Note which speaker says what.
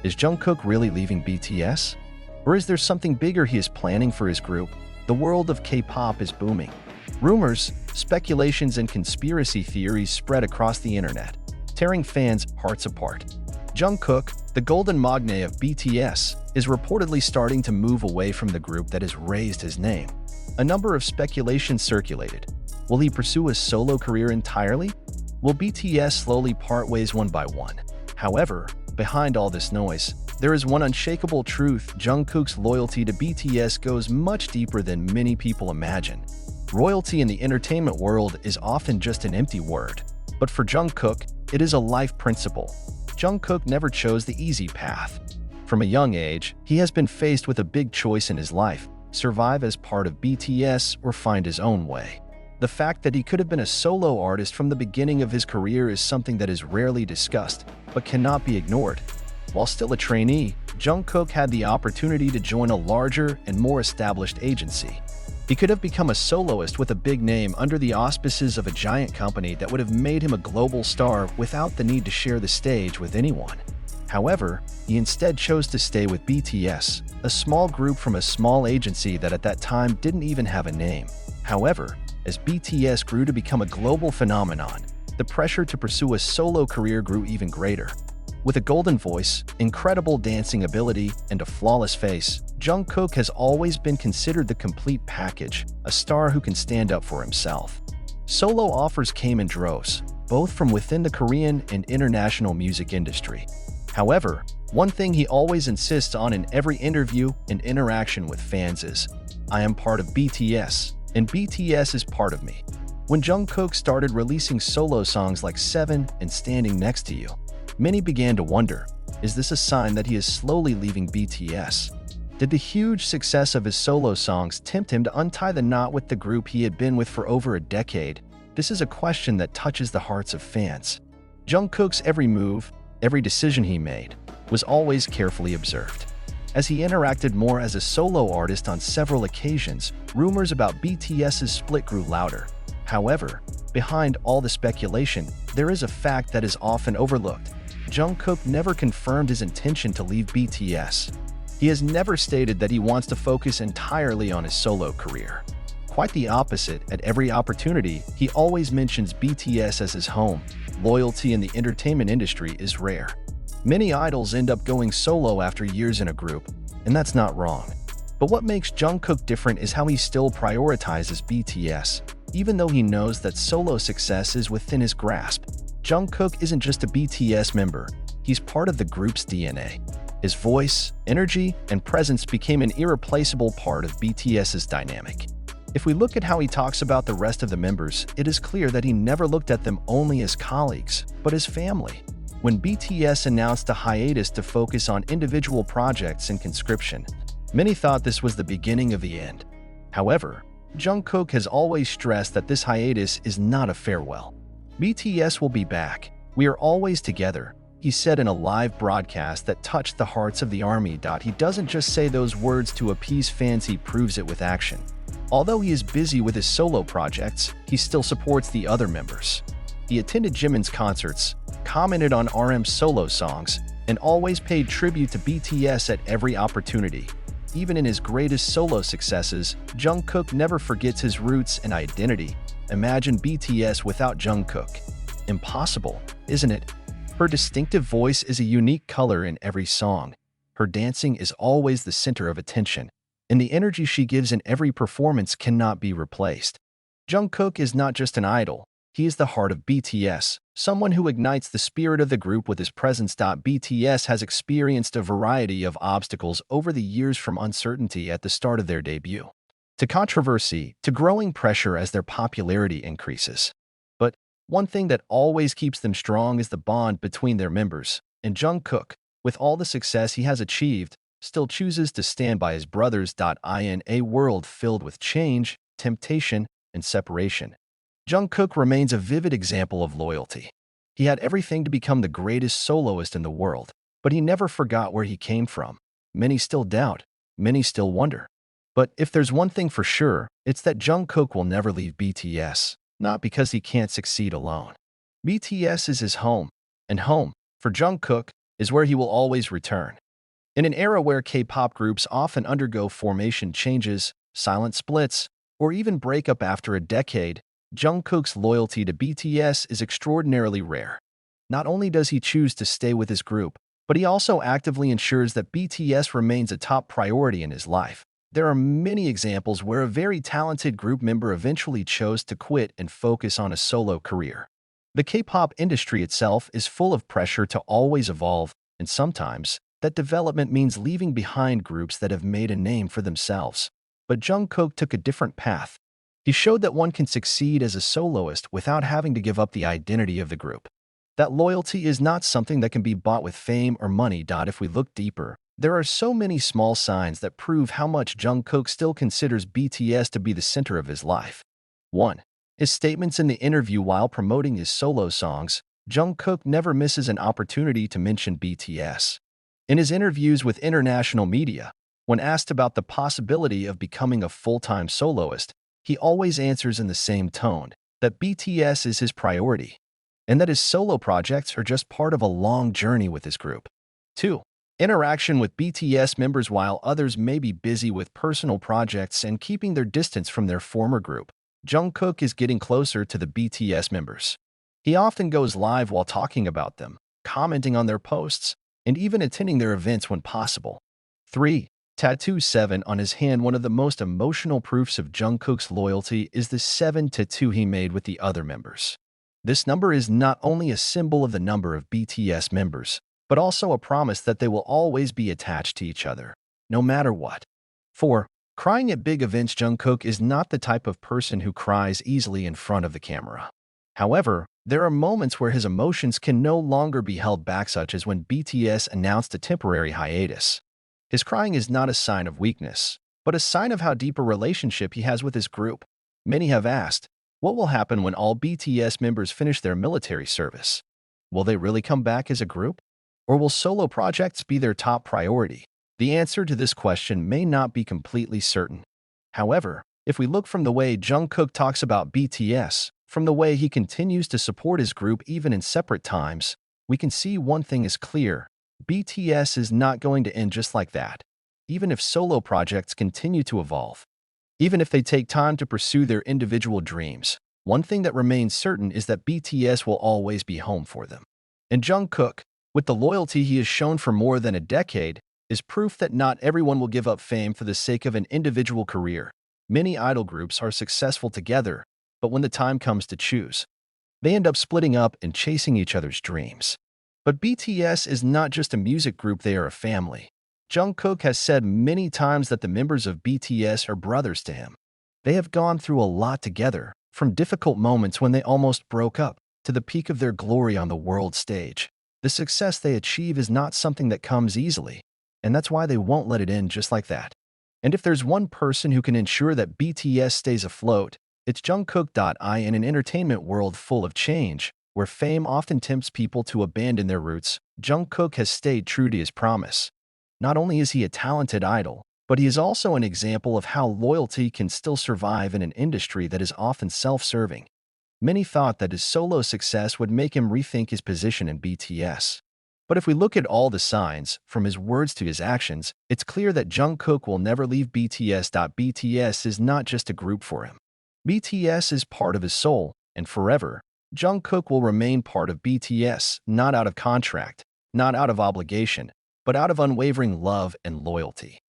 Speaker 1: Is Jungkook really leaving BTS? Or is there something bigger he is planning for his group? The world of K-pop is booming. Rumors, speculations, and conspiracy theories spread across the internet, tearing fans' hearts apart. Jungkook, the golden magne of BTS, is reportedly starting to move away from the group that has raised his name. A number of speculations circulated. Will he pursue a solo career entirely? Will BTS slowly part ways one by one? However, behind all this noise, there is one unshakable truth: Jungkook's loyalty to BTS goes much deeper than many people imagine. Royalty in the entertainment world is often just an empty word, but for Jungkook, it is a life principle. Jungkook never chose the easy path. From a young age, he has been faced with a big choice in his life: survive as part of BTS or find his own way. The fact that he could have been a solo artist from the beginning of his career is something that is rarely discussed, but cannot be ignored. While still a trainee, Jungkook had the opportunity to join a larger and more established agency. He could have become a soloist with a big name under the auspices of a giant company that would have made him a global star without the need to share the stage with anyone. However, he instead chose to stay with BTS, a small group from a small agency that at that time didn't even have a name. However, as BTS grew to become a global phenomenon, the pressure to pursue a solo career grew even greater. With a golden voice, incredible dancing ability, and a flawless face, Jungkook has always been considered the complete package, a star who can stand up for himself. Solo offers came in droves, both from within the Korean and international music industry. However, one thing he always insists on in every interview and interaction with fans is, "I am part of BTS, and BTS is part of me." When Jungkook started releasing solo songs like Seven and Standing Next to You, many began to wonder, is this a sign that he is slowly leaving BTS? Did the huge success of his solo songs tempt him to untie the knot with the group he had been with for over a decade? This is a question that touches the hearts of fans. Jungkook's every move, every decision he made, was always carefully observed. As he interacted more as a solo artist on several occasions, rumors about BTS's split grew louder. However, behind all the speculation, there is a fact that is often overlooked. Jungkook never confirmed his intention to leave BTS. He has never stated that he wants to focus entirely on his solo career. Quite the opposite, at every opportunity, he always mentions BTS as his home. Loyalty in the entertainment industry is rare. Many idols end up going solo after years in a group, and that's not wrong. But what makes Jungkook different is how he still prioritizes BTS, even though he knows that solo success is within his grasp. Jungkook isn't just a BTS member, he's part of the group's DNA. His voice, energy, and presence became an irreplaceable part of BTS's dynamic. If we look at how he talks about the rest of the members, it is clear that he never looked at them only as colleagues, but as family. When BTS announced a hiatus to focus on individual projects and conscription, many thought this was the beginning of the end. However, Jungkook has always stressed that this hiatus is not a farewell. BTS will be back. We are always together, he said in a live broadcast that touched the hearts of the army. He doesn't just say those words to appease fans, he proves it with action. Although he is busy with his solo projects, he still supports the other members. He attended Jimin's concerts, commented on RM's solo songs, and always paid tribute to BTS at every opportunity. Even in his greatest solo successes, Jungkook never forgets his roots and identity. Imagine BTS without Jungkook. Impossible, isn't it? Her distinctive voice is a unique color in every song. Her dancing is always the center of attention, and the energy she gives in every performance cannot be replaced. Jungkook is not just an idol, he is the heart of BTS, someone who ignites the spirit of the group with his presence. BTS has experienced a variety of obstacles over the years, from uncertainty at the start of their debut, to controversy, to growing pressure as their popularity increases. But one thing that always keeps them strong is the bond between their members, and Jungkook, with all the success he has achieved, still chooses to stand by his brothers. In a world filled with change, temptation, and separation, Jungkook remains a vivid example of loyalty. He had everything to become the greatest soloist in the world, but he never forgot where he came from. Many still doubt, many still wonder. But if there's one thing for sure, it's that Jungkook will never leave BTS, not because he can't succeed alone. BTS is his home, and home, for Jungkook, is where he will always return. In an era where K-pop groups often undergo formation changes, silent splits, or even break up after a decade, Jungkook's loyalty to BTS is extraordinarily rare. Not only does he choose to stay with his group, but he also actively ensures that BTS remains a top priority in his life. There are many examples where a very talented group member eventually chose to quit and focus on a solo career. The K-pop industry itself is full of pressure to always evolve, and sometimes, that development means leaving behind groups that have made a name for themselves. But Jungkook took a different path. He showed that one can succeed as a soloist without having to give up the identity of the group. That loyalty is not something that can be bought with fame or money. If we look deeper, there are so many small signs that prove how much Jungkook still considers BTS to be the center of his life. 1. His statements in the interview while promoting his solo songs. Jungkook never misses an opportunity to mention BTS. In his interviews with international media, when asked about the possibility of becoming a full-time soloist, he always answers in the same tone that BTS is his priority, and that his solo projects are just part of a long journey with his group. 2. Interaction with BTS members. While others may be busy with personal projects and keeping their distance from their former group, Jungkook is getting closer to the BTS members. He often goes live while talking about them, commenting on their posts, and even attending their events when possible. 3. Tattoo 7 on his hand. One of the most emotional proofs of Jungkook's loyalty is the 7 tattoo he made with the other members. This number is not only a symbol of the number of BTS members, but also a promise that they will always be attached to each other, no matter what. 4. Crying at big events. Jungkook is not the type of person who cries easily in front of the camera. However, there are moments where his emotions can no longer be held back, such as when BTS announced a temporary hiatus. His crying is not a sign of weakness, but a sign of how deep a relationship he has with his group. Many have asked, what will happen when all BTS members finish their military service? Will they really come back as a group? Or will solo projects be their top priority? The answer to this question may not be completely certain. However, if we look from the way Jungkook talks about BTS, from the way he continues to support his group even in separate times, we can see one thing is clear. BTS is not going to end just like that, even if solo projects continue to evolve. Even if they take time to pursue their individual dreams, one thing that remains certain is that BTS will always be home for them. And Jungkook, with the loyalty he has shown for more than a decade, is proof that not everyone will give up fame for the sake of an individual career. Many idol groups are successful together, but when the time comes to choose, they end up splitting up and chasing each other's dreams. But BTS is not just a music group, they are a family. Jungkook has said many times that the members of BTS are brothers to him. They have gone through a lot together, from difficult moments when they almost broke up, to the peak of their glory on the world stage. The success they achieve is not something that comes easily, and that's why they won't let it end just like that. And if there's one person who can ensure that BTS stays afloat, it's Jungkook. In an entertainment world full of change, where fame often tempts people to abandon their roots, Jungkook has stayed true to his promise. Not only is he a talented idol, but he is also an example of how loyalty can still survive in an industry that is often self-serving. Many thought that his solo success would make him rethink his position in BTS. But if we look at all the signs, from his words to his actions, it's clear that Jungkook will never leave BTS. BTS is not just a group for him. BTS is part of his soul, and forever, Jungkook will remain part of BTS, not out of contract, not out of obligation, but out of unwavering love and loyalty.